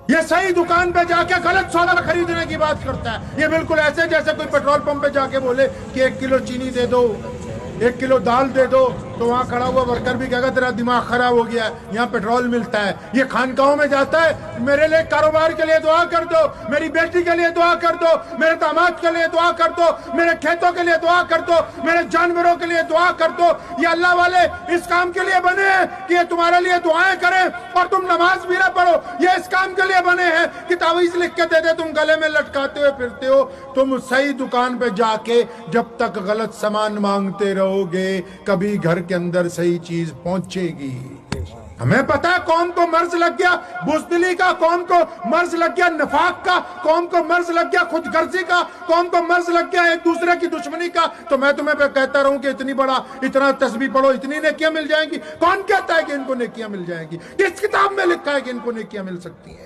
یہ صحیح دکان پہ جا کے غلط سودا خریدنے کی بات کرتا ہے. یہ بالکل ایسے جیسے کوئی پیٹرول پمپ پہ جا کے بولے کہ 1 کلو چینی دے دو، 1 کلو دال دے دو، تو وہاں کھڑا ہوا ورکر بھی کہے گا تیرا دماغ خراب ہو گیا ہے، یہاں پیٹرول ملتا ہے. یہ خانقاہوں میں جاتا ہے، میرے لیے کاروبار کے لیے دعا کر دو، میری بیٹی کے لیے دعا کر دو، میرے داماد کے لیے دعا کر دو، میرے کھیتوں کے لیے دعا کر دو، میرے جانوروں کے لیے دعا کر دو. یہ اللہ والے اس کام کے لیے بنے ہیں کہ یہ تمہارے لیے دعائیں کریں اور تم نماز بھی نہ پڑھو. یہ اس کام کے لیے بنے ہیں کہ تعویذ لکھ کے دے دے، تم گلے میں لٹکاتے ہوئے پھرتے ہو. تم صحیح دکان پہ جا کے جب تک غلط سامان مانگتے رہو گے کبھی گھر کے اندر صحیح چیز پہنچے گی. ہمیں پتا ہے قوم کو مرض لگ گیا بزدلی کا، قوم کو مرض لگ گیا نفاق کا، قوم کو مرض لگ گیا خود غرضی کا، قوم کو مرض لگ گیا ایک دوسرے کی دشمنی کا. تو میں تمہیں کہتا رہوں کہ اتنا تسبیح پڑھو، اتنی نیکیاں مل جائیں گی. کون کہتا ہے کہ ان کو نیکیاں مل جائیں گی؟ کس کتاب میں لکھا ہے کہ ان کو نیکیاں مل سکتی ہیں؟